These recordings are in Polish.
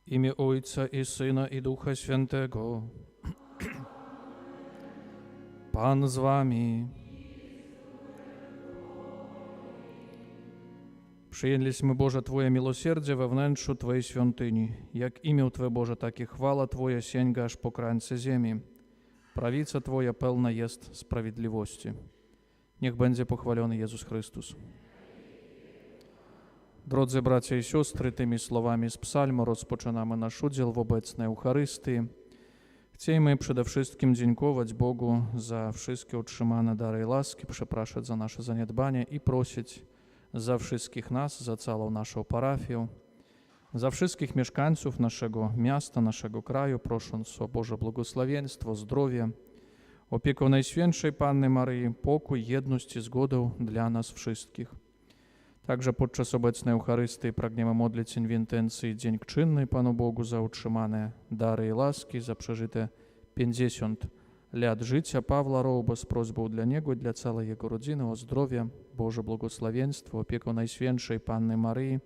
imię Ojca i Syna i Ducha Świętego. Pan z wami. Przyjęliśmy, Boże, Twoje miłosierdzie we wnętrzu Twojej świątyni. Jak imię Twoje, Boże, tak i chwała Twoja sięga aż po krańce ziemi. Prawica Twoja pełna jest sprawiedliwości. Niech będzie pochwalony Jezus Chrystus. Drodzy bracia i siostry, tymi słowami z psalmu rozpoczynamy nasz udział w obecnej Eucharystii. Chcemy przede wszystkim dziękować Bogu za wszystkie otrzymane dary i łaski, przepraszać za nasze zaniedbanie i prosić za wszystkich nas, za całą naszą parafię, za wszystkich mieszkańców naszego miasta, naszego kraju, prosząc o Boże błogosławieństwo, zdrowie, opiekę Najświętszej Panny Maryi, pokój, jedność i zgodę dla nas wszystkich. Także podczas obecnej Eucharystii pragniemy modlić się w intencji dziękczynnej Panu Bogu za otrzymane dary i łaski, za przeżyte 50 lat życia Pawła Rołba z prośbą dla niego i dla całej jego rodziny o zdrowie, Boże błogosławieństwo, opiekę Najświętszej Panny Maryi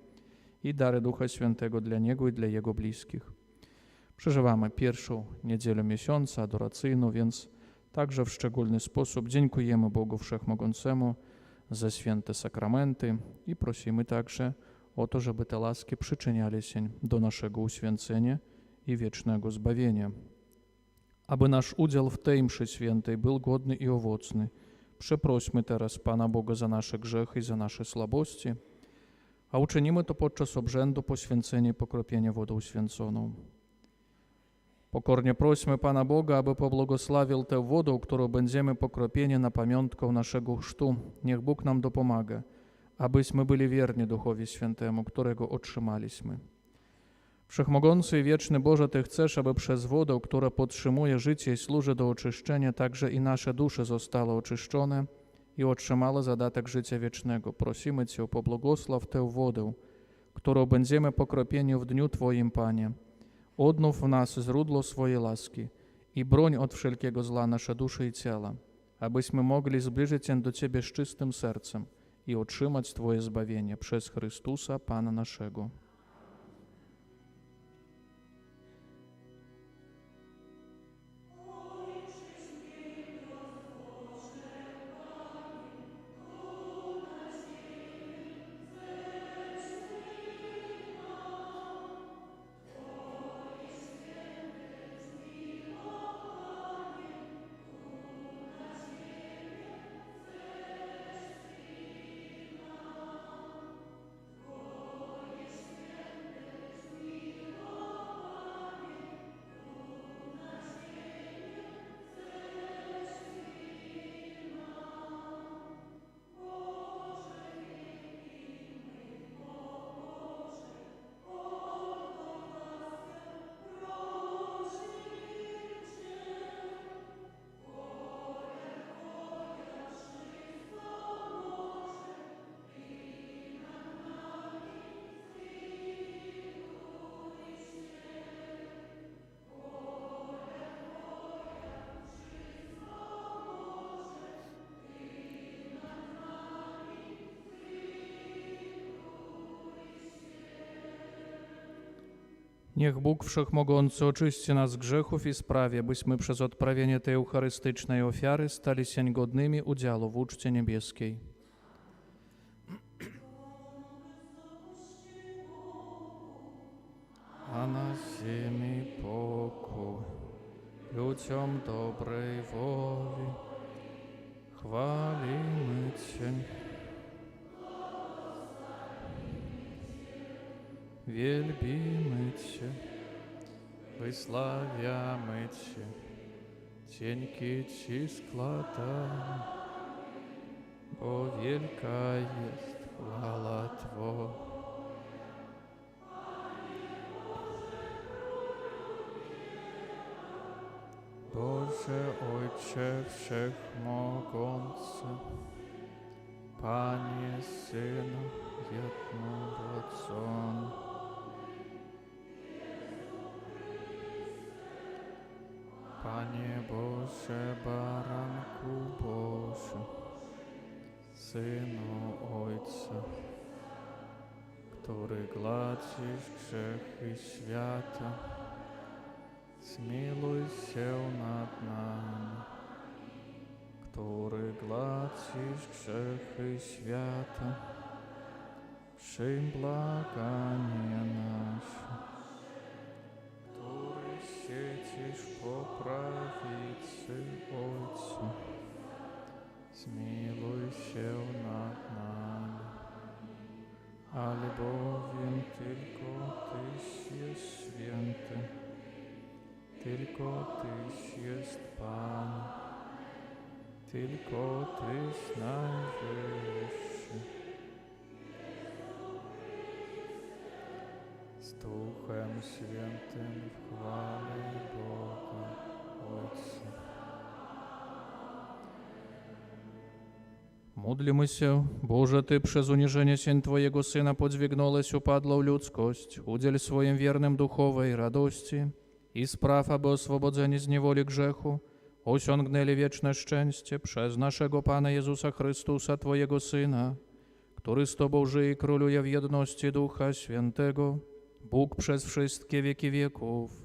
i dary Ducha Świętego dla niego i dla jego bliskich. Przeżywamy pierwszą niedzielę miesiąca adoracyjną, więc także w szczególny sposób dziękujemy Bogu Wszechmogącemu za święte sakramenty i prosimy także o to, żeby te łaski przyczyniali się do naszego uświęcenia i wiecznego zbawienia. Aby nasz udział w tej mszy świętej był godny i owocny, przeprośmy teraz Pana Boga za nasze grzechy i za nasze słabości, a uczynimy to podczas obrzędu poświęcenia i pokropienia wodą święconą. Pokornie prośmy Pana Boga, aby pobłogosławił tę wodę, którą będziemy pokropieni na pamiątkę naszego chrztu. Niech Bóg nam dopomaga, abyśmy byli wierni Duchowi Świętemu, którego otrzymaliśmy. Wszechmogący i wieczny Boże, Ty chcesz, aby przez wodę, która podtrzymuje życie i służy do oczyszczenia, także i nasze dusze zostały oczyszczone i otrzymały zadatek życia wiecznego. Prosimy Cię, pobłogosław tę wodę, którą będziemy pokropieni w dniu Twoim, Panie. Odnów w nas źródło swojej łaski i broń od wszelkiego zła nasze dusze i ciała, abyśmy mogli zbliżyć się do Ciebie z czystym sercem i otrzymać Twoje zbawienie przez Chrystusa, Pana naszego. Niech Bóg Wszechmogący oczyści nas z grzechów i sprawi, byśmy przez odprawienie tej eucharystycznej ofiary stali się godnymi udziału w uczcie niebieskiej. A na ziemi pokój, ludziom dobrej woli, chwalimy Cię. Wielbimy Cię, wysławiamy Cię, dzięki Ci składamy, bo wielka jest chwała Twoja. Boże Ojcze Wszechmogący, Panie Synu jednorodzony, Panie Boże, Baranku Boży, Synu Ojca, który gładzisz grzechy świata, zmiłuj się nad nami. Który gładzisz grzechy świata, przyjm błaganie nasze. Który siedzisz po prawicy Ojca, zmiłuj się nad nami. Albowiem tylko Tyś jest święty, tylko Tyś jest Pan, tylko Tyś najwyższy. Z Duchem Świętym w chwale Boga Ojca. Módlmy się, Boże, Ty przez uniżenie się Twojego Syna podźwignąłeś upadłą ludzkość, udziel swoim wiernym duchowej radości i spraw, aby oswobodzeni z niewoli grzechu osiągnęli wieczne szczęście przez naszego Pana Jezusa Chrystusa, Twojego Syna, który z Tobą żyje i króluje w jedności Ducha Świętego, Bóg przez wszystkie wieki wieków.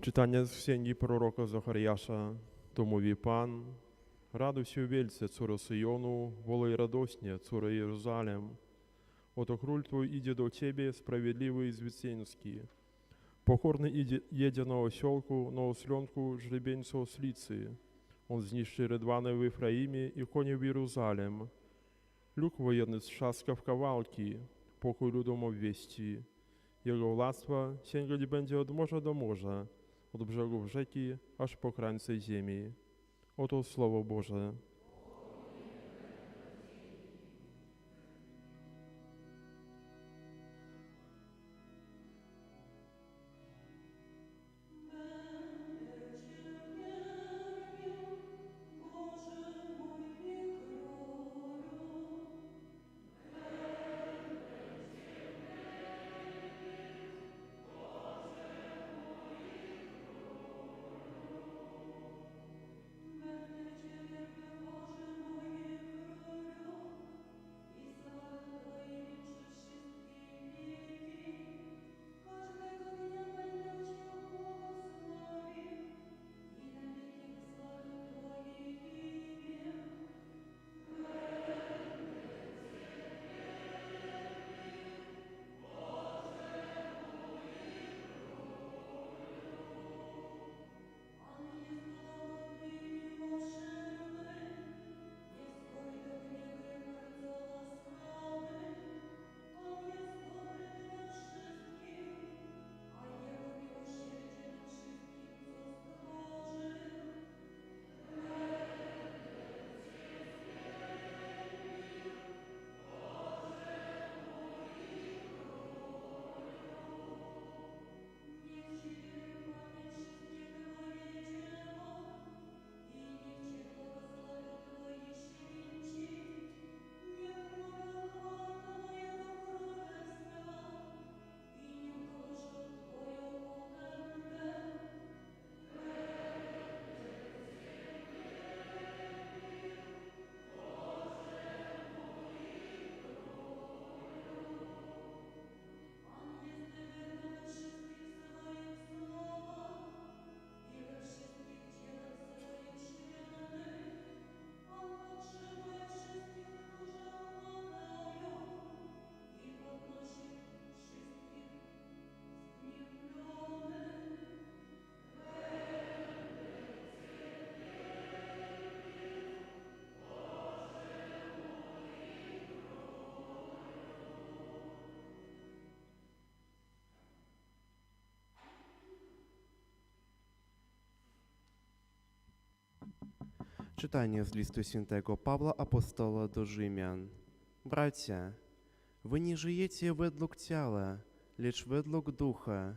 Czytanie z księgi proroka Zachariasza. To mówi Pan: Радуйся, wielce, córo Syjonu, wolej radośnie, córo Jeruzalem. Oto król Twój idzie do Ciebie, sprawiedliwy i zwycięski. Pokorny jedzie na osiołku, na oślątku żrebieńca oslicy. On zniszczy rydwany w Efraimie i konie w Jeruzalem. Luk wojenny strzaska w kawałki, pokój ludom obwieści. Jego władztwo sięgać będzie od morza do morza, od brzegów rzeki aż po krańce ziemi. Oto Słowo Boże. Czytanie z listu świętego Pawła Apostola do Rzymian. Bracia, wy nie żyjecie według ciała, lecz według ducha,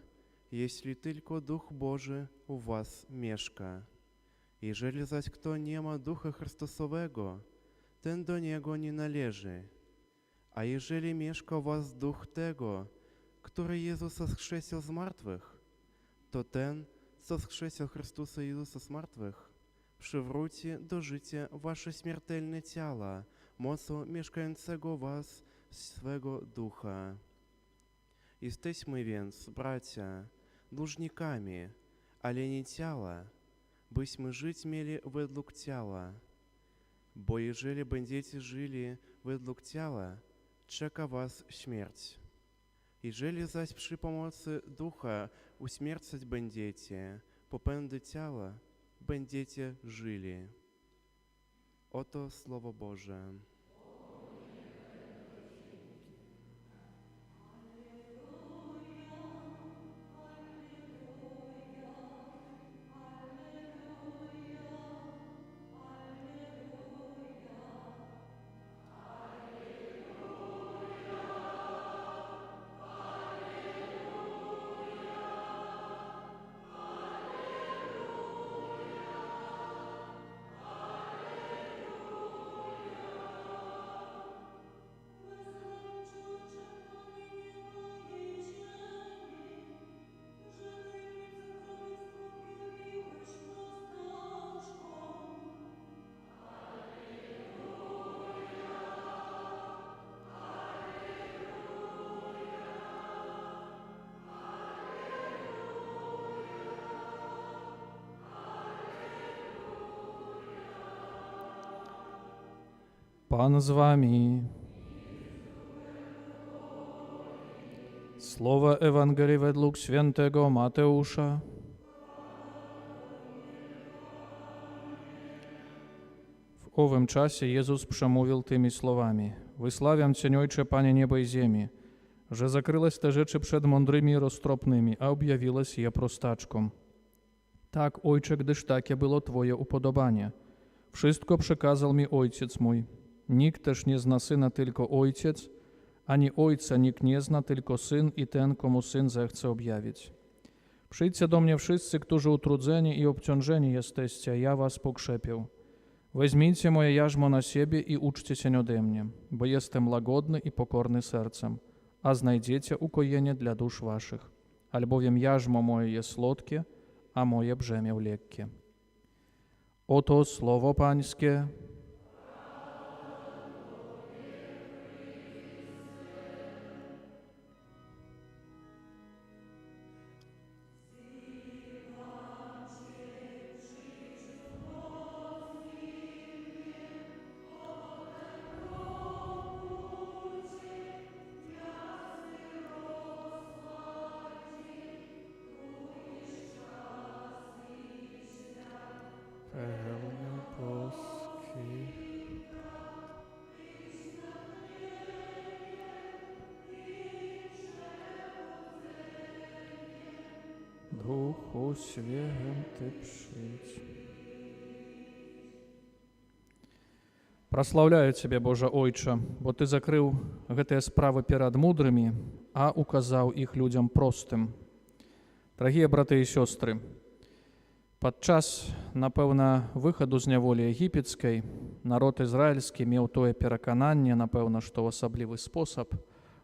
jeśli tylko Duch Boży u was mieszka. Jeżeli zaś kto nie ma Ducha Chrystusowego, ten do niego nie należy. A jeżeli mieszka w was Duch tego, który Jezusa zchrzcił z martwych, to ten, co zchrzcił Chrystusa Jezusa z martwych, przywróci do życia wasze śmiertelne ciała, mocą mieszkającego was swego ducha. Jesteśmy więc, bracia, dłużnikami, ale nie ciała, byśmy żyć mieli według ciała. Bo jeżeli będziecie żyli według ciała, czeka was śmierć. Jeżeli zaś przy pomocy ducha uśmiercać będziecie popędy ciała, będziecie żyli. Oto Słowo Boże. Pan z wami. Słowa Ewangelii według świętego Mateusza. W owym czasie Jezus przemówił tymi słowami: Wysławiam Cię, Ojcze, Panie nieba i ziemi, że zakryłeś te rzeczy przed mądrymi i roztropnymi, a objawiłeś je prostaczkom. Tak, Ojcze, gdyż takie było Twoje upodobanie. Wszystko przekazał mi Ojciec mój. Nikt też nie zna Syna, tylko Ojciec, ani Ojca nikt nie zna, tylko Syn i ten, komu Syn zechce objawić. Przyjdźcie do mnie wszyscy, którzy utrudzeni i obciążeni jesteście, a ja was pokrzepię. Weźmijcie moje jarzmo na siebie i uczcie się ode mnie, bo jestem łagodny i pokorny sercem, a znajdziecie ukojenie dla dusz waszych. Albowiem jarzmo moje jest słodkie, a moje brzemię lekkie. Oto słowo Pańskie. Pełnia Polski. Duchu Święty przyjdź. Праслаўляю Цябе, Божа Ойча, бо Ты закрыў гэтыя справы перад мудрымі, а указаў іх людзям простым. Дарагія браты і сёстры, падчас, напэўна, выхаду з няволі егіпецкай народ ізраільскі меў тое перакананне, напэўна, што ў асаблівы спосаб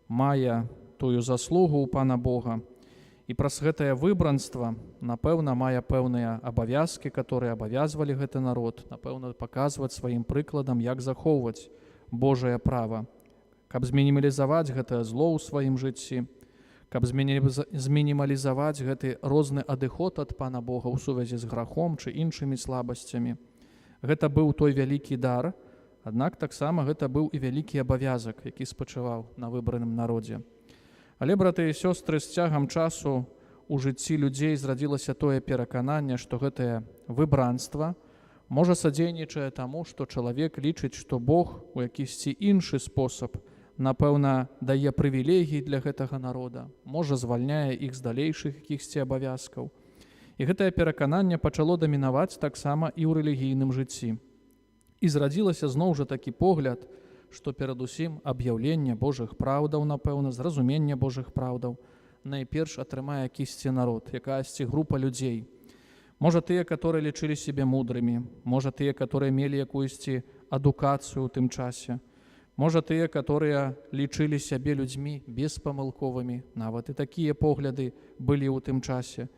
мае тую заслугу ў Пана Бога, і праз гэтае выбранства, напэўна, мае пэўныя абавязкі, которые абавязвалі гэты народ, напэўна, паказваць сваім прыкладам, як захоўваць Божае права, каб змінімалізаваць гэтае зло ў сваім жыцці, каб змінімалізаваць гэты розны адыход ад Пана Бога ў сувязі з грахом ці іншымі слабасцямі. Гэта быў той вялікі дар, аднак таксама гэта быў і вялікі абавязак, які спачываў на выбраным народзе. Але, браты і сёстры, з цягам часу у жыцці людзей зрадзілася тое перакананне, што гэтае выбранства можа садзейнічае таму, што чалавек лічыць, што Бог у якісьці іншы спосаб, напэўна, дае прывілегій для гэтага народа, можа звальняе іх з далейшых якіхсьці абавязкаў. І гэтае перакананне пачало дамінаваць таксама і ў рэлігійным жыцці. І зрадзілася зноў жа такі погляд, што перадусім аб'яўленне Божых праўдаў, напэўна, зразуменне Божых праўдаў найперш атрымае якісьці народ, якаясьці група людзей. Можа, тыя, которые лічылі сябе мудрымі, можа, тыя, которые мелі якуюсьці адукацыю ў тым часе, можа, тыя, которые лічылі сябе людзьмі беспамылковымі, нават і такія погляды былі ў тым часе.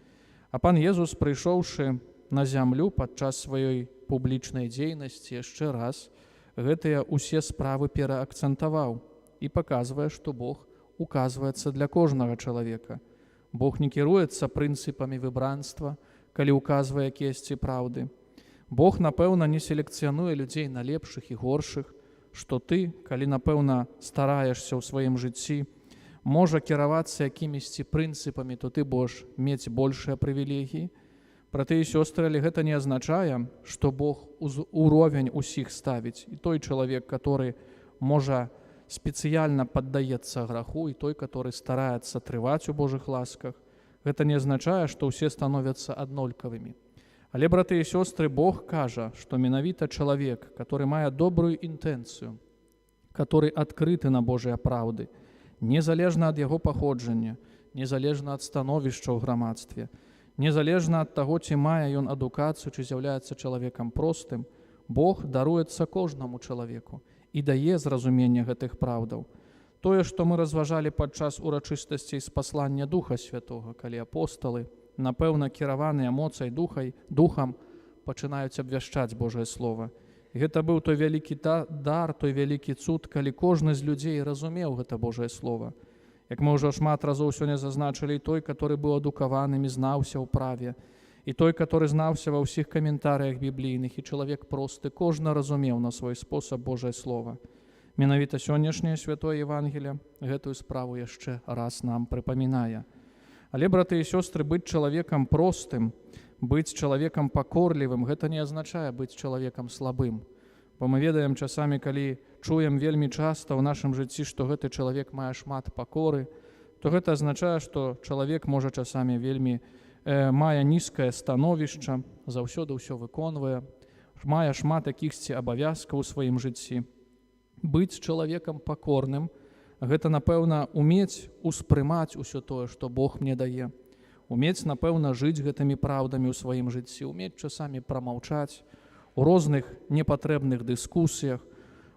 А Пан Езус, прыйшоўшы на зямлю падчас сваёй публічнай дзейнасці яшчэ раз гэтыя ўсе справы пераакцэнтаваў і паказвае, што Бог указваецца для кожнага чалавека. Бог не кіруецца прынцыпамі выбранства, калі указвае якіясьці праўды. Бог, напэўна, не селекцыянуе людзей на лепшых і горшых, што ты, калі, напэўна, стараешся ў сваім жыцці, можа кіравацца якімісьці прынцыпамі, то ты будзеш мець большыя прывілегіі. Браты і сёстры, але гэта не азначае, што Бог уровень усіх ставіць. І той чалавек, который можа спецыяльна паддаецца граху, і той, который стараецца трываць у Божых ласках, гэта не азначае, што ўсе становяцца аднолькавымі. Але, браты і сёстры, Бог кажа, што менавіта чалавек, который мае добрую інтэнцыю, который адкрыты на Божыя праўды, незалежна ад яго паходжання, незалежна ад становішча ў грамадстве, незалежна ад таго, ці мае ён адукацыю, ці з'яўляецца чалавекам простым, Бог даруецца кожнаму чалавеку і дае зразуменне гэтых праўдаў. Тое, што мы разважалі падчас урачыстасцей спаслання Духа Святога, калі апосталы, напэўна, кіраваныя эмоцыяй духам, пачынаюць абвяшчаць Божае Слова. І гэта быў той вялікі дар, той вялікі цуд, калі кожны з людзей разумеў гэта Божае Слова. Як мы ўжо шмат разоў сёння зазначылі, і той, который быў адукаваным і знаўся ў праве, і той, который знаўся ва ўсіх каментарыях біблійных, і чалавек просты, кожны разумеў на свой спосаб Божае Слова. Менавіта сённяшняе Святое Евангелие гэтую справу яшчэ раз нам прыпамінае. Але, браты і сёстры, быць чалавекам простым, быць чалавекам пакорлівым, гэта не азначае быць чалавекам слабым. Бо мы ведаем часамі, калі чуем вельмі часта ў нашым жыцці, што гэты чалавек мае шмат пакоры, то гэта азначае, што чалавек можа часамі вельмі мае нізкае становішча, заўсёды ўсё выконвае, мае шмат якіхсьці абавязкаў у сваім жыцці. Быць чалавекам пакорным – гэта, напэўна, умець успрымаць усё тое, што Бог мне дае. Умець, напэўна, жыць гэтымі праўдамі ў сваім жыцці, умець часамі прамаўчаць у розных непатрэбных дыскусіях,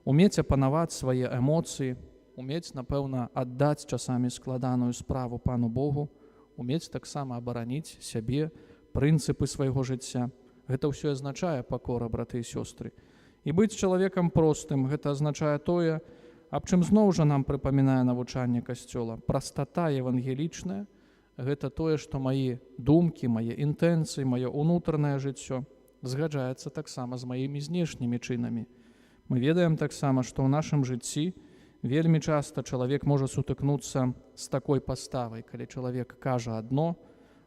умець апанаваць свае эмоцыі, умець, напэўна, аддаць часамі складаную справу Пану Богу, умець таксама абараніць сябе, прынцыпы свайго жыцця. Гэта ўсё азначае пакора, браты і сёстры. І быць чалавекам простым – гэта азначае тое, аб чым зноў жа нам прыпамінае навучанне Касцёла. Прастата евангелічная – гэта тое, што мае думкі, мае інтэнцыі, маё ўнутранае жыццё згаджаецца таксама з маімі знешнімі чынамі. Мы ведаем таксама, што ў нашым жыцці вельмі часта чалавек можа сутыкнуцца з такой паставай, калі чалавек кажа адно,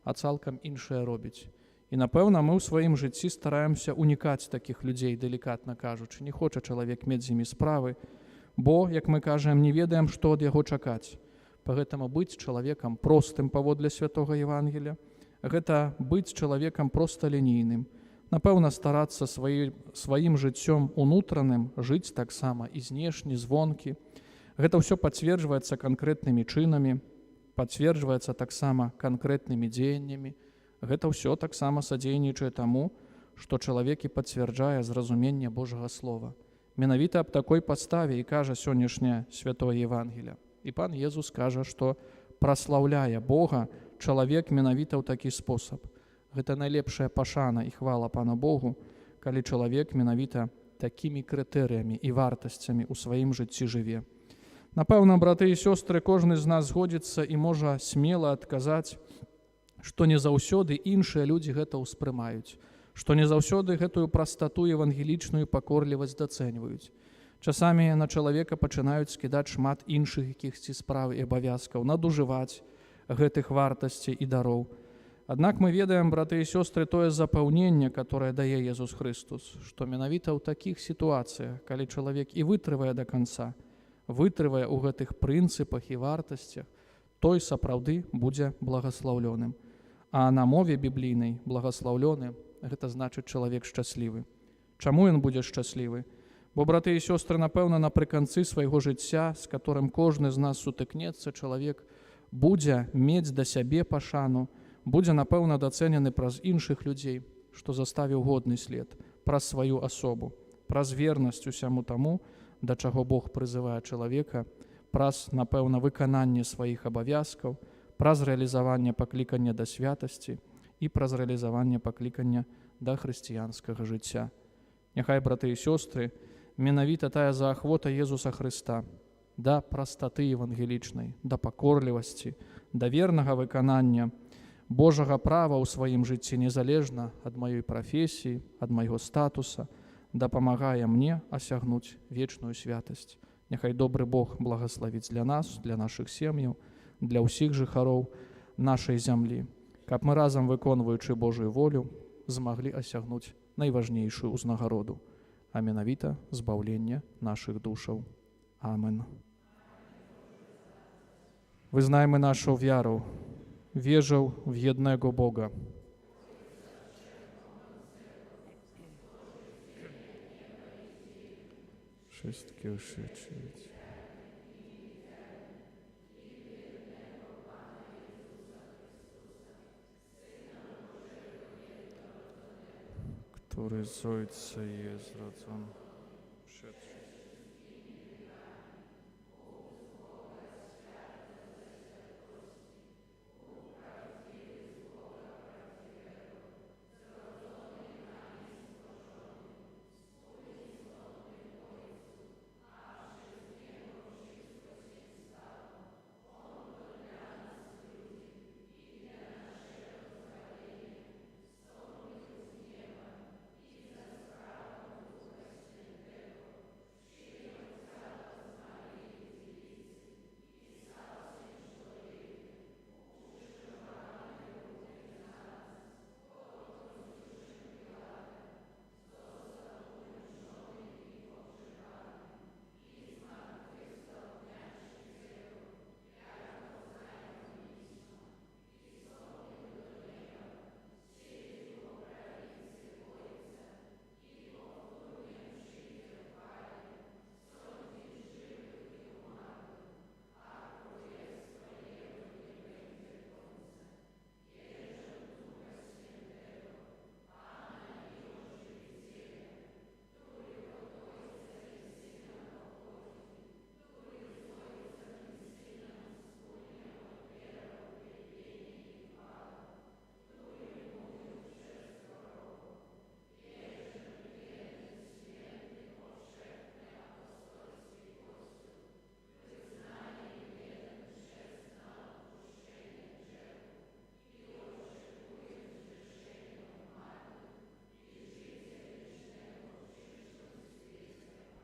а цалкам іншае робіць. І, напэўна, мы ў сваім жыцці стараемся унікаць такіх людзей, далікатна кажучы. Не хоча чалавек мець з імі справы, бо, як мы кажам, не ведаем, што ад яго чакаць. Пагэтаму быць чалавекам простым паводле Святога Евангелія, гэта быць чалавекам проста лінійным. Напэўна, старацца сваім жыццём унутраным, жыць таксама і знешні, звонкі. Гэта ўсё пацверджваецца канкрэтнымі чынамі, пацверджваецца таксама канкрэтнымі дзеяннямі. Гэта ўсё таксама садзейнічае таму, што чалавек і пацвярджае зразуменне Божага Слова. Менавіта аб такой падставе і кажа сённяшняе Святое Евангелие. І Пан Езус кажа, што праслаўляе Бога чалавек менавіта ў такі спосаб. Гэта найлепшая пашана і хвала Пану Богу, калі чалавек менавіта такімі крытэрыямі і вартасцямі ў сваім жыцці жыве. Напэўна, браты і сёстры, кожны з нас згодзіцца і можа смела адказаць, што не заўсёды іншыя людзі гэта ўспрымаюць, што не заўсёды гэтую прастату евангелічную пакорлівасць дацэньваюць. Часамі на чалавека пачынаюць скідаць шмат іншых якіхсьці спраў і абавязкаў, надужываць гэтых вартасцей і дароў. Аднак мы ведаем, браты і сёстры, тое запаўненне, которое дае Езус Христос, што менавіта ў такіх сітуацыях, калі чалавек і вытрывае да канца, вытрывае ў гэтых прынцыпах і вартасцях, той сапраўды будзе благаслаўлёным. А на мове біблійнай благаслаўлёны – гэта значыць чалавек шчаслівы. Чаму ён будзе шчаслівы? Бо, браты і сёстры, напэўна, напрыканцы свайго жыцця, з которым кожны з нас сутыкнецца, чалавек будзе мець да сябе пашану, будзе, напэўна, дацэнены праз іншых людзей, што заставіў годны след, праз сваю асобу, праз вернасць усяму таму, да чаго Бог прызывае чалавека, праз, напэўна, выкананне сваіх абавязкаў, праз рэалізаванне паклікання да святасці і праз рэалізаванне паклікання да хрысціянскага жыцця. Няхай, браты і сёстры, менавіта тая заахвота Езуса Хрыста да прастаты евангелічнай, да пакорлівасці, да вернага выканання Божага права ў сваім жыцці незалежна ад маёй прафесіі, ад майго статуса, дапамагае мне асягнуць вечную святасць. Няхай добры Бог благаславіць для нас, для нашых сем'яў, для ўсіх жыхароў нашай зямлі, каб мы разам, выконваючы Божую волю, змаглі асягнуць найважнейшую ўзнагароду, а менавіта збаўленне нашых душаў. Амен. Wyznajmy naszą wiarę. Wierzę w jednego Boga. Wszystkie uświęcić. Który z Ojca jest rodzony przed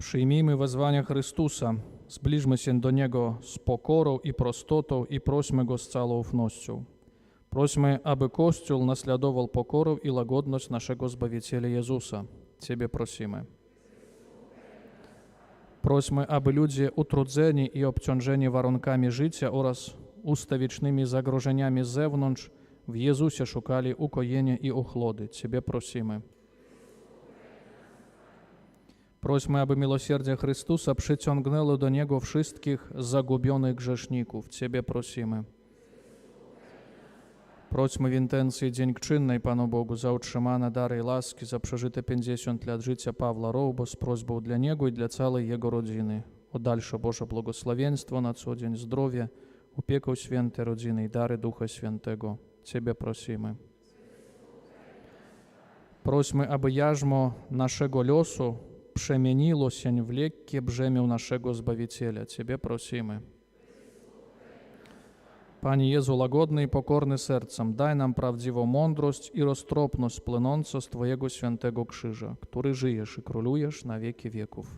Przyjmijmy wezwania Chrystusa, zbliżmy się do Niego z pokorą i prostotą i prośmy Go z całą ufnością. Prośmy, aby Kościół naśladował pokorę i łagodność naszego Zbawiciela Jezusa. Ciebie prosimy. Prośmy, aby ludzie utrudzeni i obciążeni warunkami życia oraz ustawicznymi zagrożeniami z zewnątrz w Jezusie szukali ukojenia i ochlody. Ciebie prosimy. Prośmy, aby miłosierdzie Chrystusa przyciągnęło do Niego wszystkich zagubionych grzeszników. Ciebie prosimy. Prośmy w intencji dziękczynnej Panu Bogu za utrzymane dary i łaski, za przeżyte 50 lat życia Pawła Rołba z prośbą dla Niego i dla całej Jego rodziny. O dalsze Boże błogosławieństwo na co dzień, zdrowie, opiekę świętej rodziny i dary Ducha Świętego. Ciebie prosimy. Prośmy, aby jarzmo naszego losu przemieniło się w lekkie brzemię naszego Zbawiciela. Ciebie prosimy. Panie Jezu, łagodny i pokorny sercem, daj nam prawdziwą mądrość i roztropność płynącą z Twojego świętego krzyża, który żyjesz i królujesz na wieki wieków.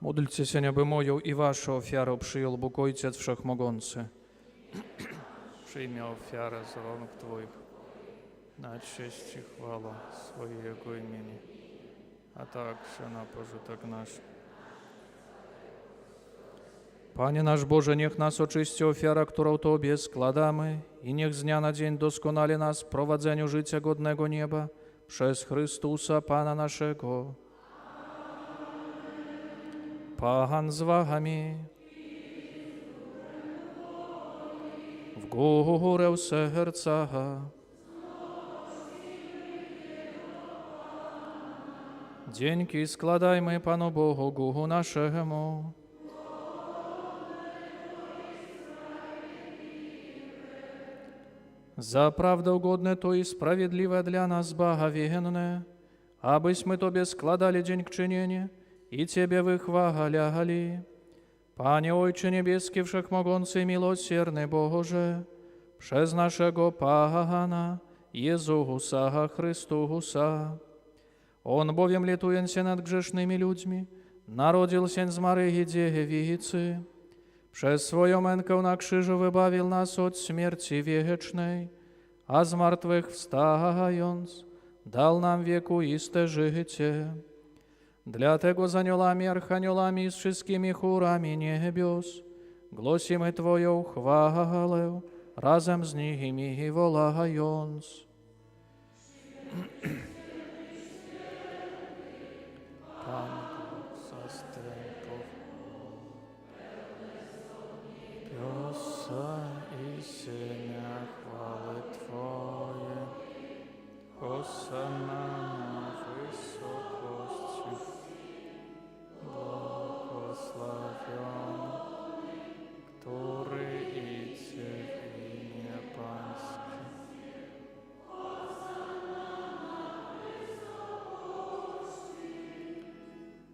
Módlcie się, aby moją i waszą ofiarę przyjął Bóg Ojciec Wszechmogący. Przyjmie ofiarę z rąk Twoich na cześć i chwałę swojego imienia, a także na pożytek nasz. Panie nasz Boże, niech nas oczyści ofiara, którą Tobie składamy i niech z dnia na dzień doskonale nas w prowadzeniu życia godnego nieba przez Chrystusa Pana naszego. Pan z wami. W górę serca. Dzięki składajmy Panu Bogu naszemu. За правду угодне то и справедливо для нас благовенное, абыśmy Tobie składali dziękczynienie i Ciebie wychwalali. Panie Ojcze Niebieski, Wszechmogący i Miłosierny Boże, przez naszego Pana Jezusa Chrystusa. On bowiem, litując się nad grzesznymi ludźmi, narodził się z Maryi Dziewicy. Przez swoją mękę na krzyżu wybawił nas od śmierci wiecznej, a z martwych wstając, dał nam wiekuiste życie. Dlatego z aniołami, archaniołami i z wszystkimi chórami niebios głosimy Twoją chwałę, razem z nimi wołając. Pan Bóg zastępów, piosa i ziemia chwały Twoje, Hosanna na wysokości, błogosławiony, który idzie w imię Pańskie.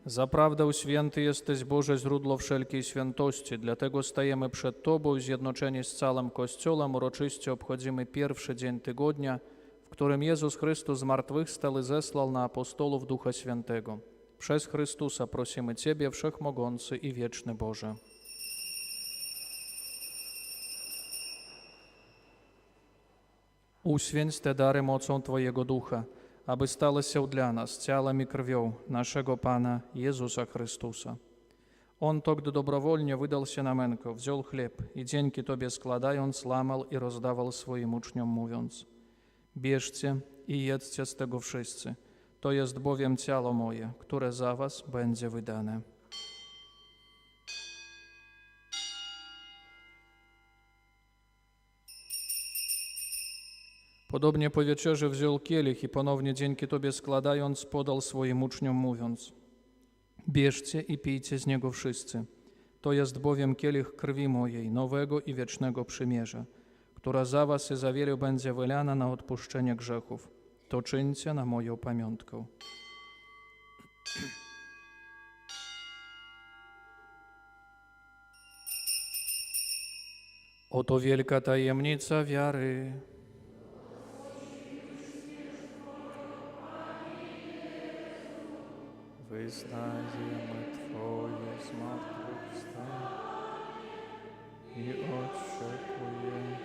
Zaprawdę święty jesteś, Boże, źródło wszelkiej świętości, dlatego stajemy przed Tobą zjednoczeni z całym Kościołem, uroczyście obchodzimy pierwszy dzień tygodnia, w którym Jezus Chrystus zmartwychwstał i zesłał na apostolów Ducha Świętego. Przez Chrystusa prosimy Ciebie, Wszechmogący i Wieczny Boże. Uświęć te dary mocą Twojego Ducha, aby stały się dla nas ciałem i krwią naszego Pana Jezusa Chrystusa. On to, gdy dobrowolnie wydał się na mękę, wziął chleb i dzięki Tobie składając, lamał i rozdawał swoim uczniom, mówiąc: bierzcie i jedzcie z tego wszyscy, to jest bowiem ciało moje, które za was będzie wydane. Podobnie po wieczerzy wziął kielich i ponownie dzięki Tobie składając, podał swoim uczniom, mówiąc: bierzcie i pijcie z niego wszyscy. To jest bowiem kielich krwi mojej, nowego i wiecznego przymierza, która za was i za wielu będzie wylana na odpuszczenie grzechów. To czyńcie na moją pamiątkę. Oto wielka tajemnica wiary. Wyznajemy Twoje zmartwychwstanie i oczekujemy.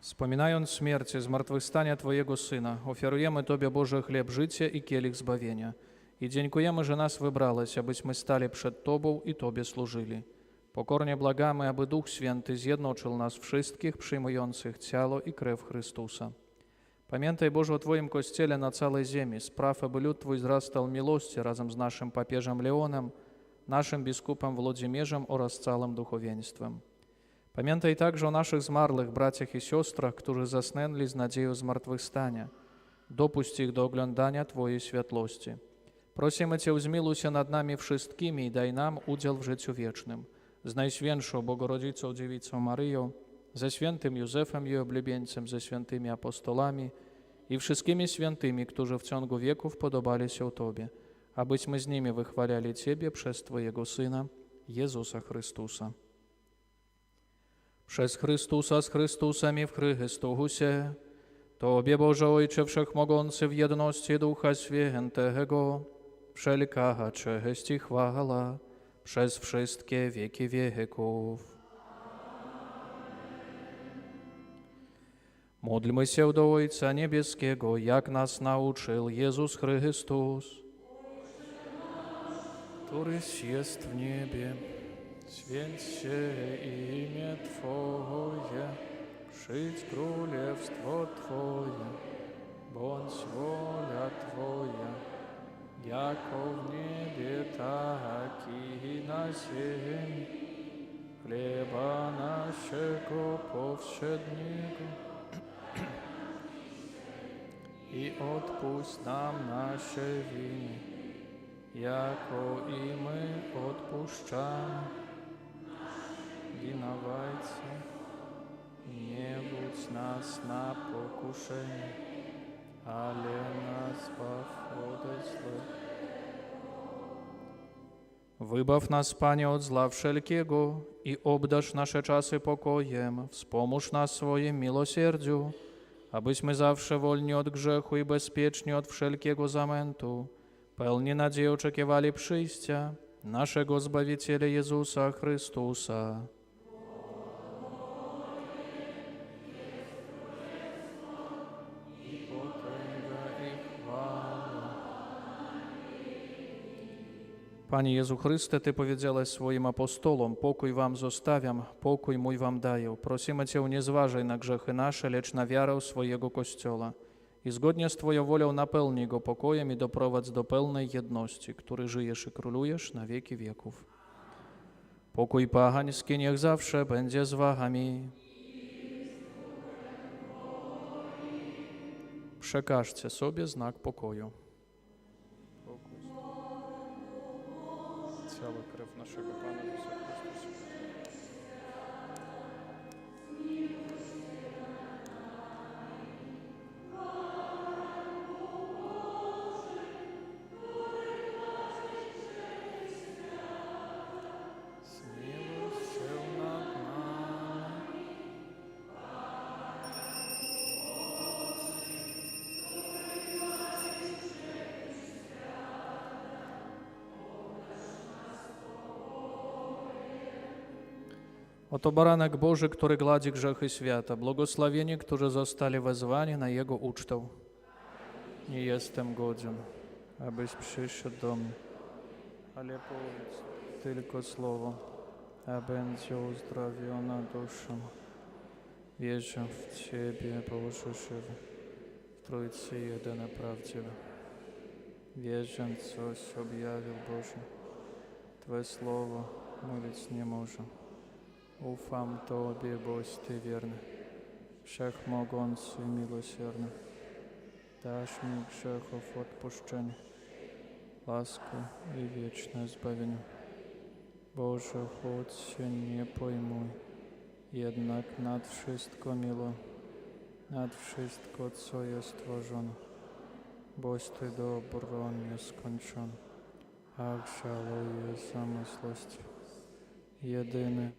Wspominając śmierć i zmartwychwstanie Twojego Syna, ofiarujemy Tobie, Boże, chleb życia i kielich zbawienia i dziękujemy, że nas wybrałeś, abyśmy stali przed Tobą i Tobie służyli. Pokornie błagamy, aby Duch Święty zjednoczył nas wszystkich przyjmujących ciało i krew Chrystusa. Pamiętaj, Boże, o Twoim Kościele na całej ziemi, spraw, aby lud Twój wzrastał w miłości razem z naszym papieżem Leonem, naszym biskupem Włodzimierzem oraz całym duchowieństwem. Pamiętaj także o naszych zmarłych braciach i siostrach, którzy zasnęli z nadzieją zmartwychwstania. Dopuść ich do oglądania Twojej światłości. Prosimy Cię, zmiłuj się nad nami wszystkimi i daj nam udział w życiu wiecznym. Z Najświętszą Bogorodzicą Dziewicą Maryją, ze świętym Józefem jej oblubieńcem, ze świętymi apostolami i wszystkimi świętymi, którzy w ciągu wieków podobali się Tobie, abyśmy z nimi wychwalali Ciebie przez Twojego Syna, Jezusa Chrystusa. Przez Chrystusa, z Chrystusem i w Chrystusie, Tobie, Boże Ojcze Wszechmogący, w jedności Ducha Świętego, wszelka cześć i chwała przez wszystkie wieki wieków. Módlmy się do Ojca Niebieskiego, jak nas nauczył Jezus Chrystus. Któryś jest w niebie, święć się imię Twoje, przyjdź królestwo Twoje, bądź wola Twoja, jako w niebie, tak i na ziemi. Chleba naszego powszedniego i odpuść nam nasze winy, jako i my odpuszczamy winowajcom. Nie wódź nas na pokuszenie, ale nas zbaw ode złego. Wybaw nas, Panie, od zła wszelkiego i obdarz nasze czasy pokojem. Wspomóż nas swoim miłosierdziu, abyśmy zawsze wolni od grzechu i bezpieczni od wszelkiego zamętu, pełni nadziei oczekiwali przyjścia naszego Zbawiciela Jezusa Chrystusa. Panie Jezu Chryste, Ty powiedziałeś swoim apostolom, pokój wam zostawiam, pokój mój wam daję. Prosimy Cię, nie zważaj na grzechy nasze, lecz na wiarę swojego Kościoła. I zgodnie z Twoją wolą napełnij go pokojem i doprowadź do pełnej jedności, który żyjesz i królujesz na wieki wieków. Pokój pogański niech zawsze będzie z wami. Przekażcie sobie znak pokoju. Ciało, krew naszego Pana Jezusa Chrystusa. Zmiłuj się nad nami. Oto baranek Boży, który gładzi grzechy świata. Błogosławieni, którzy zostali wezwani na Jego ucztę. Nie jestem godzien, abyś przyszedł do mnie, ale powiedz tylko słowo, a będzie uzdrowiona dusza. Wierzę w Ciebie, Boże żywy, w Trójcy jedyny prawdziwy. Wierzę, coś objawił Boże. Twoje słowo mówić nie może. Ufam Tobie, boś Ty wierny, wszechmogący i miłosierny. Dasz mi grzechów odpuszczenie, łaskę i wieczne zbawienie. Boże, choć się nie pojmuj, jednak nad wszystko miło, nad wszystko, co jest stworzone, boś Ty dobro nieskończone. Ach, żaluję zamysłości, jedyny.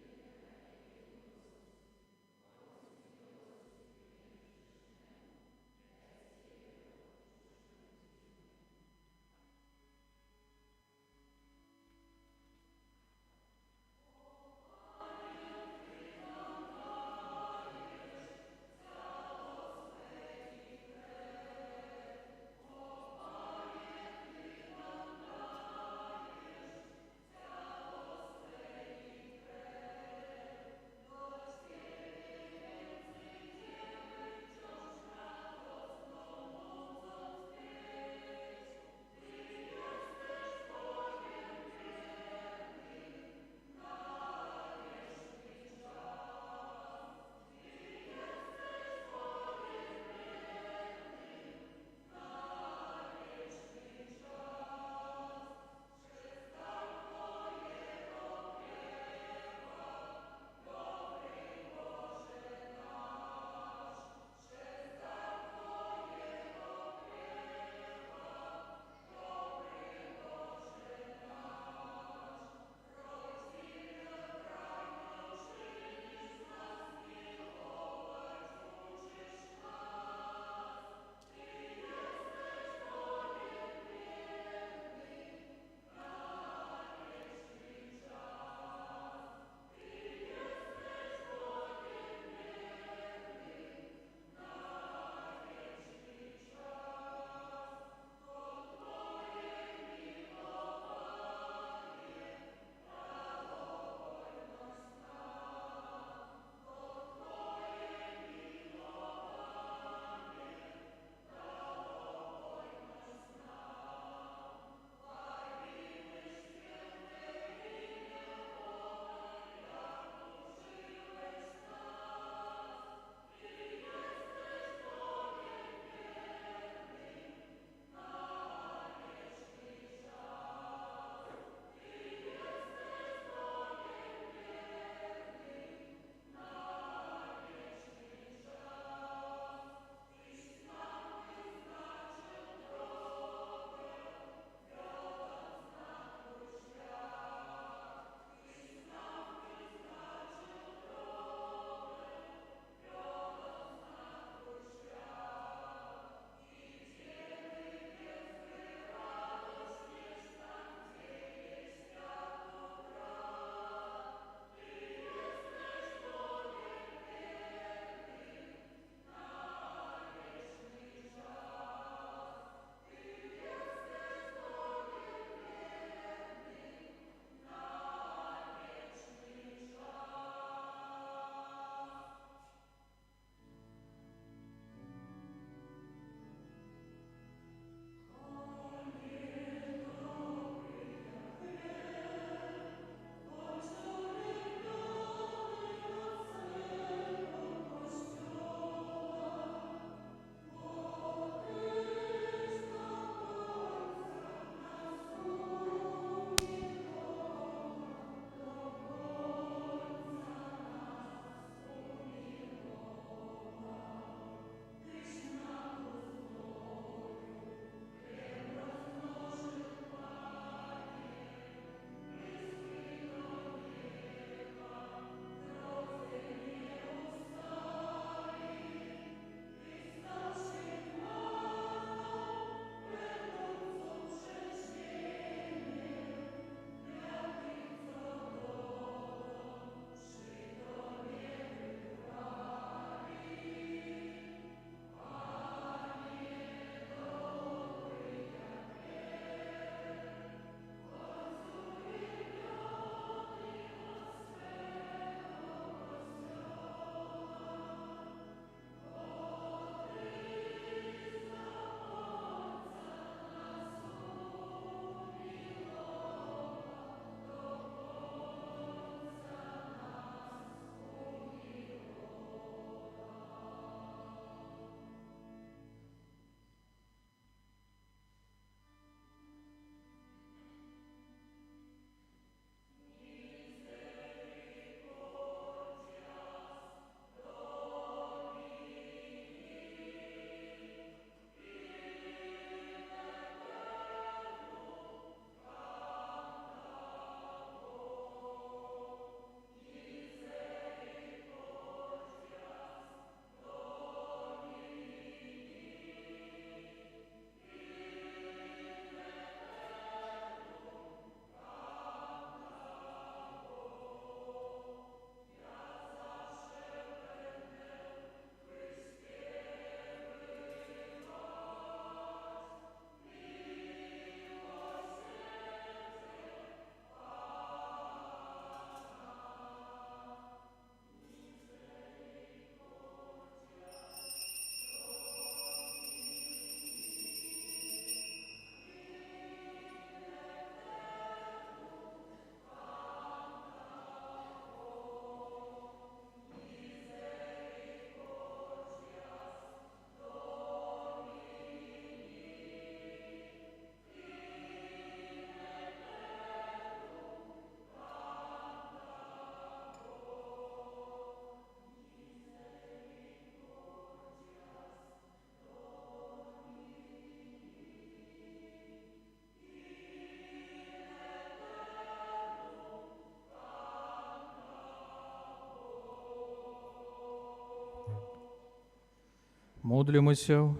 Помудлимся,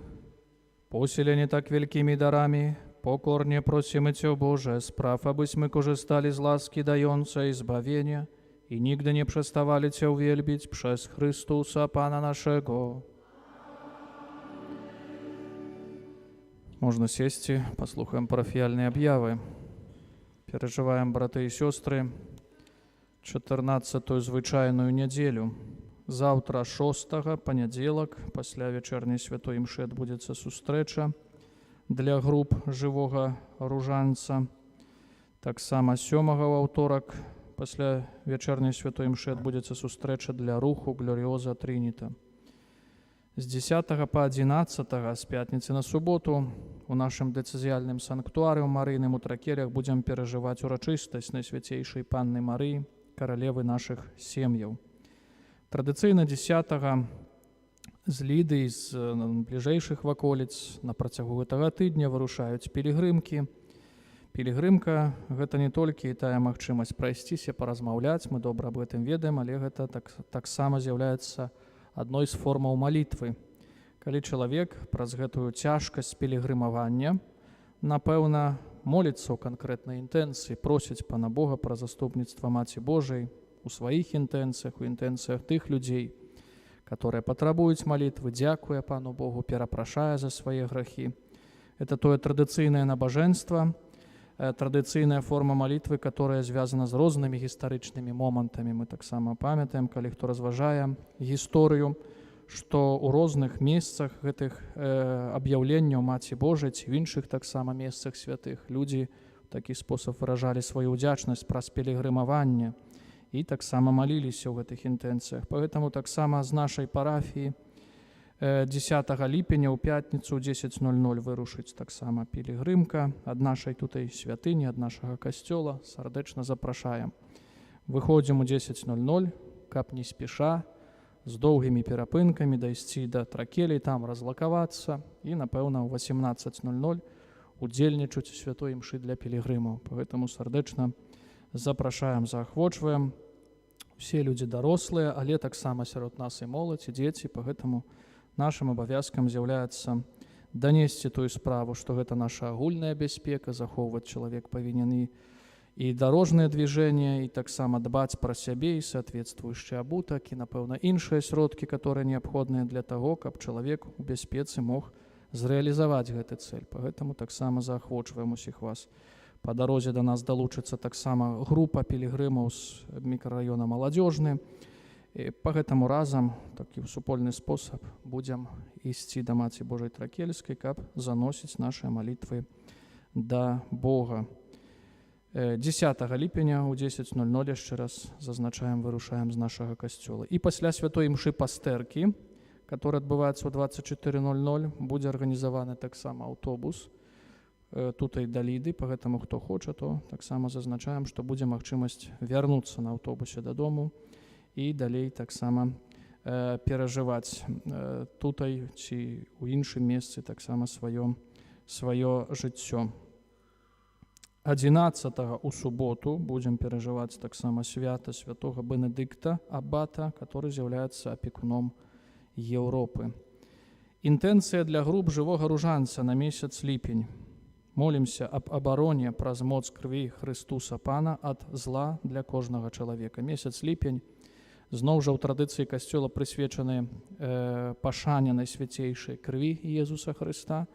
поселение так великими дарами, покорне просим Тебя, Боже, справ, абысь мы кожестали з ласки даёнца избавения, и нигде не преставали Тебя увельбить, przez Христуса, Пана нашего. Можно сесть и послухаем парафіяльні об'яви. Переживаем, браты и сестры, 14-ю звычайную неделю. Завтра 6-го, понеділок, пасля вечерней святой імшы адбудзецца сустрэча для груп жывога ружанца. Таксама 7-го ў аўторак, пасля вечерней святой імшы адбудзецца сустрэча для руху Глоріоза Трініта. З 10 по 11, з пятніцы на суботу, у нашым дэцызіяльным санктуарыі ў Марыйным у Тракелях будзем перажываць урачыстасць Найсвяцейшай Панны Марыі, каралевы нашых сем'яў. Традыцыйна 10 з Ліды, з бліжэйшых ваколіц на працягу гэтага тыдня вырушаюць пілігрымкі. Пілігрымка – гэта не толькі тая магчымасць прайсціся, паразмаўляць, мы добра аб гэтым ведаем, але гэта таксама з'яўляецца адной з формаў малітвы. Калі чалавек праз гэтую цяжкасць пілігрымавання, напэўна, моліцца ў канкрэтнай інтэнцыі, просіць Пана Бога пра заступніцтва Маці Божай у сваіх інтэнцыях, у інтэнцыях тых людзей, которые патрабуюць малітвы, дзякуе Пану Богу, перапрашае за свае грахі. Это тое традыцыйнае набажэнства, традыцыйная форма малітвы, которая звязана з рознымі гістарычнымі момантамі. Мы таксама памятаем, калі хто разважае гісторыю, што ў розных месцах гэтых аб'яўленняў Маці Божай ці в іншых таксама месцах святых людзі ў такі спосаб выражалі сваю ўдзячнасць праз пілігрымаванне і таксама маліліся ў гэтых інтэнцыях. Поэтому таксама з нашай парафіі 10 ліпеня ў пятніцу ў 10:00 вырушыць таксама пілігрымка ад нашай тутай святыні, ад нашага касцёла. Сардэчна запрашаем. Выходзім у 10:00, каб не спеша, з доўгімі перапынкамі дайсці да Тракелей, там разлакавацца і, напэўна, ў 18:00 удзельнічаць у святой імшы для пілігрымаў. Поэтому сардэчна запрашаем, заахвочваем. Усе людзі дарослыя, але таксама сярод нас і моладзь, і дзеці, поэтому нашым абавязкам з'яўляецца данесці тую справу, што гэта наша агульная бяспека, захоўваць чалавек павінен і дарожнае движение, і таксама дбаць пра сябе і соответствующий абутак, і, напэўна, іншыя сродкі, которые неабходныя для таго, каб чалавек у бяспецы мог зрэалізаваць гэты цэль. Поэтому таксама заахвочваем усіх вас. Па дарозе да нас далучыцца таксама група пілігрымаў з мікрараёна Маладзёжны. І па гэтаму разам, такі супольны спосаб, будзем ісці да Маці Божай Тракельскай, каб заносіць нашыя малітвы да Бога. 10 ліпеня ў 10:00 яшчэ раз зазначаем, вырушаем з нашага касцёла. І пасля святой імшы пастэркі, который адбываецца ў 24:00, будзе арганізаваны таксама аўтобус тутай да Ліды. Па гэтаму, хто хоча, то таксама зазначаем, што будзе магчымасць вярнуцца на аўтобусе дадому і далей таксама перажываць тутай ці ў іншым месцы таксама сваё жыццё. 11 у суботу будзем перажываць таксама свята святого Бенедыкта аббата, который з'яўляецца апекуном Еўропы. Інтэнцыя для груп жывога ружанца на месяц ліпень. Молімся аб абароне праз моц крыві Христуса Пана ад зла для кожнага чалавека. Месяц ліпень зноў жа ў традыцыі касцёла прысвечаны пашане Найсвяцейшай крыві Езуса Хрыста,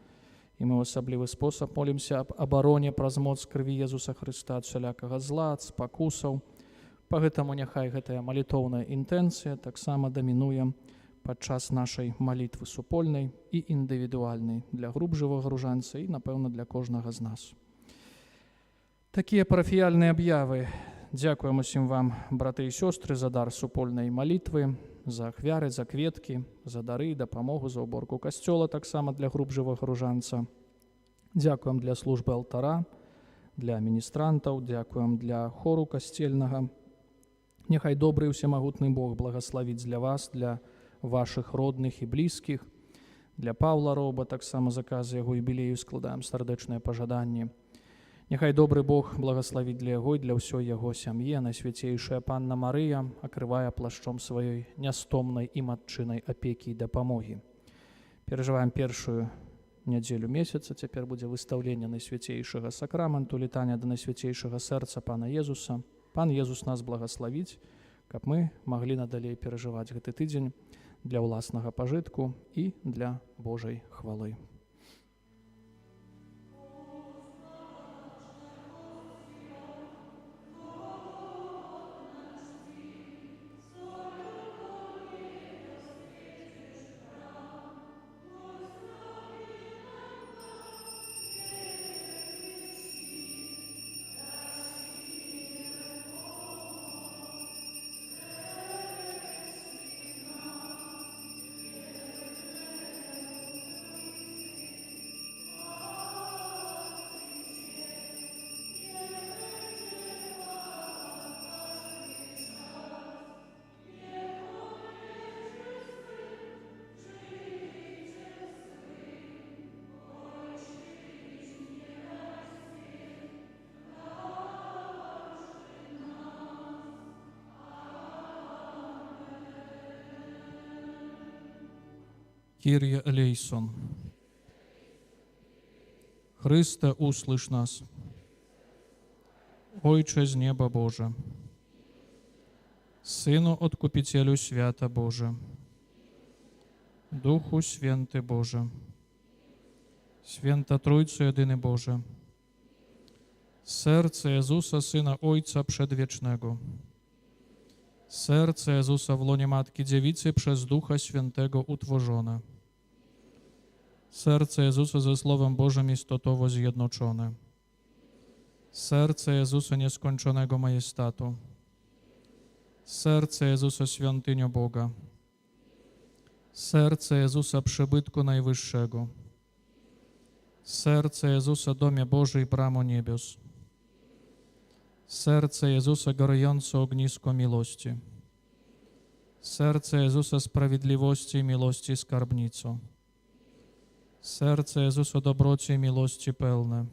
і мы ў асаблівы спосаб молімся аб абароне праз моц крыві Езуса Хрыста ад усялякага зла, ад спакусаў. Па гэтаму няхай гэтая малітоўная інтэнцыя таксама дамінуе падчас нашай малітвы супольнай і індывідуальнай для груп жывога ружанца і, напэўна, для кожнага з нас. Такія парафіяльныя аб'явы. Дзякуем усім вам, браты і сёстры, за дар супольнай малітвы, за ахвяры, за кветкі, за дары, дапамогу, за ўборку касцёла таксама для груп жывога ружанца. Дзякуем для службы алтара, для міністрантаў, дзякуем для хору касцельнага. Няхай добры і ўсемагутны Бог благаславіць для вас, для вашых родных і блізкіх. Для Паўла Роба таксама з аказы яго юбілею складаем сардэчныя пажаданні. Няхай добры Бог благаславіць для яго і для ўсёй яго сям'і. Найсвяцейшая Панна Марыя акрывае плашчом сваёй нястомнай і матчынай апекі і дапамогі. Перажываем першую нядзелю месяца, цяпер будзе выстаўленне Найсвяцейшага сакраменту, літання да Найсвяцейшага сэрца Пана Езуса. Пан Езус нас благаславіць, каб мы маглі надалей перажываць гэты тыдзень для ўласнага пажытку і для Божай хвалы. Кирье элейсон. Христе, услышь нас. Ойче з неба Боже, Сыну Откупителю свята Боже, Духу Святый Боже, Święta Trójco jedyny Boże, serce Jezusa, Syna Ojca Przedwiecznego, serce Jezusa w łonie Matki Dziewicy przez Ducha Świętego utworzone, serce Jezusa ze Słowem Bożym istotowo zjednoczone, serce Jezusa nieskończonego majestatu, serce Jezusa świątynio Boga, serce Jezusa przybytku Najwyższego, serce Jezusa domie Bożej bramo niebios, serce Jezusa gorące ognisko miłości, serce Jezusa sprawiedliwości i miłości skarbnico, serce Jezusa dobroci i miłości pełne,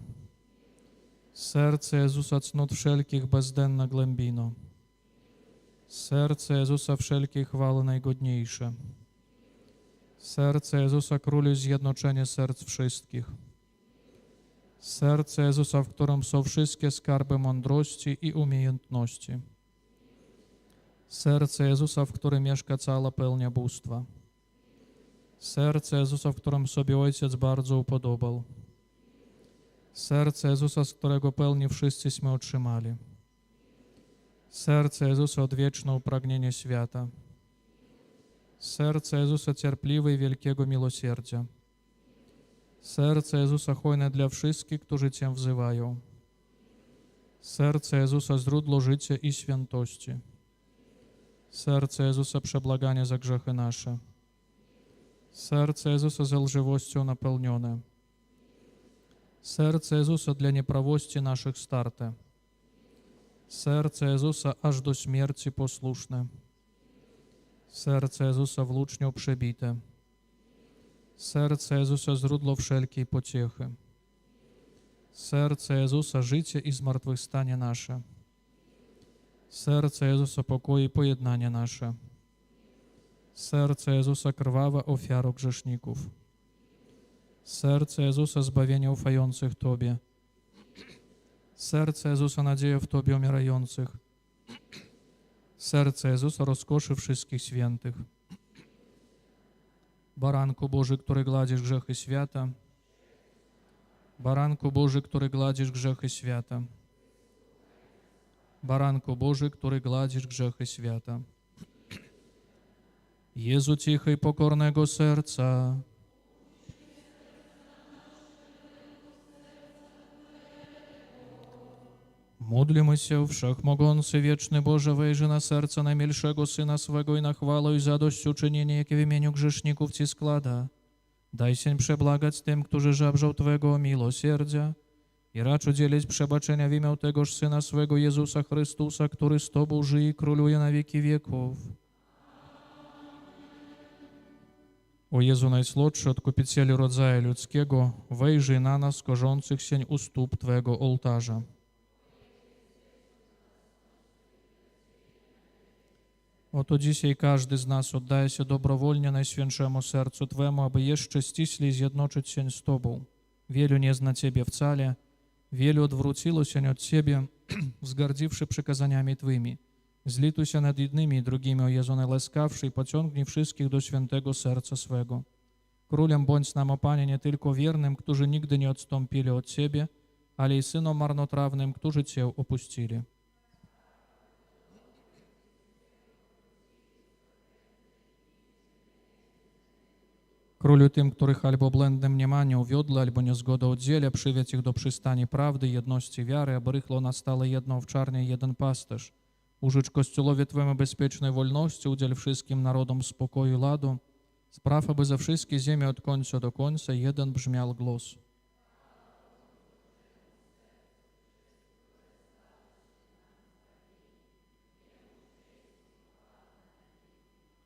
serce Jezusa cnót wszelkich bezdenna głębino, serce Jezusa wszelkiej chwały najgodniejsze, serce Jezusa Królu zjednoczenie serc wszystkich, serce Jezusa, w którym są wszystkie skarby mądrości i umiejętności, serce Jezusa, w którym mieszka cała pełnia bóstwa, serce Jezusa, w którym sobie Ojciec bardzo upodobał, serce Jezusa, z którego pełni wszyscyśmy otrzymali, serce Jezusa odwieczne upragnienie świata, serce Jezusa cierpliwe i wielkiego miłosierdzia, serce Jezusa hojne dla wszystkich, którzy Cię wzywają, serce Jezusa źródło życia i świętości, serce Jezusa przebłagania za grzechy nasze, serce Jezusa ze lżywością napełnione, serce Jezusa dla nieprawości naszych starte, serce Jezusa aż do śmierci posłuszne, serce Jezusa włócznią przebite, serce Jezusa źródło wszelkiej pociechy, serce Jezusa życie i zmartwychwstanie nasze, serce Jezusa pokój i pojednanie nasze, serce Jezusa krwawa ofiara grzeszników, serce Jezusa zbawienia ufających Tobie, serce Jezusa nadzieja w Tobie umierających, serce Jezusa rozkoszy wszystkich świętych, Baranku Boży, który gladzisz grzechy świata, Baranku Boży, który gladzisz grzechy świata, Baranku Boży, który gladzisz grzechy świata. Jezu cichy i pokornego serca, módlmy się, wszechmogący, wieczny Boże, wejrzy na serce najmilszego Syna swego i na chwałę i zadośćuczynienie, jakie w imieniu grzeszników Ci składa. Daj się przebłagać tym, którzy żebrzą Twego miłosierdzia i racz udzielić przebaczenia w imię tegoż Syna swego Jezusa Chrystusa, który z Tobą żyje i króluje na wieki wieków. O Jezu najsłodszy, Odkupicielu rodzaju ludzkiego, wejrzyj na nas, korzących się u stóp Twego ołtarza. Oto dzisiaj każdy z nas oddaje się dobrowolnie Najświętszemu Sercu Twemu, aby jeszcze ściślej zjednoczyć się z Tobą. Wielu nie zna Ciebie wcale, wielu odwróciło się od Ciebie, wzgardziwszy przykazaniami Twymi. Zlituj się nad jednymi i drugimi, o Jezu najłaskawszy, i pociągnij wszystkich do świętego serca swego. Królem bądź nam, o Panie, nie tylko wiernym, którzy nigdy nie odstąpili od Ciebie, ale i synom marnotrawnym, którzy Cię opuścili. Królu tym, których albo błędne mniemanie uwiodły, albo niezgoda oddziela, przywiedź ich do przystani prawdy, jedności wiary, aby rychlo nastała jedna owczarnia i jeden pasterz. Użycz Kościołowi Twojemu bezpiecznej wolności, udziel wszystkim narodom spokoju i ladu, spraw, aby ze wszystkich ziemi od końca do końca jeden brzmiał głos.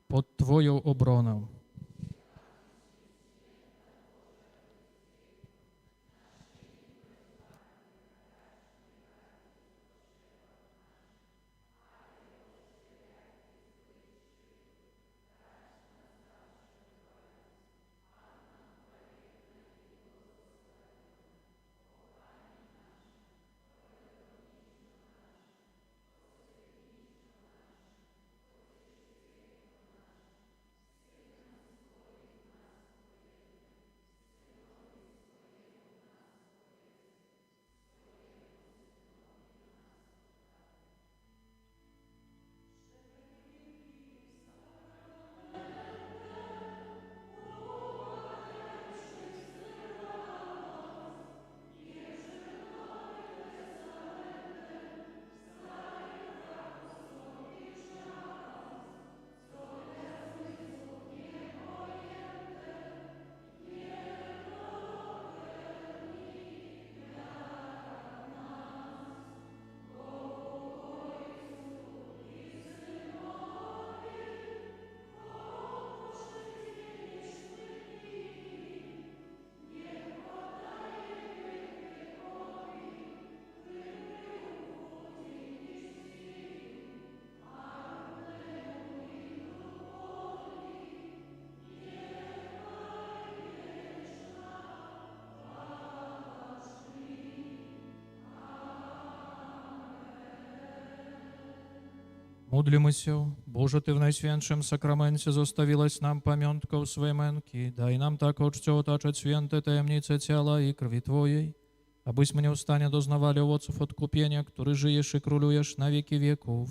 Pod Twoją obronę. Módlmy się, Boże, Ty w Najświętszym Sakramencie zostawiłeś nam pamiątką swojej męki. Daj nam tak uczciwie otaczać święte tajemnice ciała i krwi Twojej, abyśmy nieustannie doznawali owoców odkupienia, który żyjesz i królujesz na wieki wieków.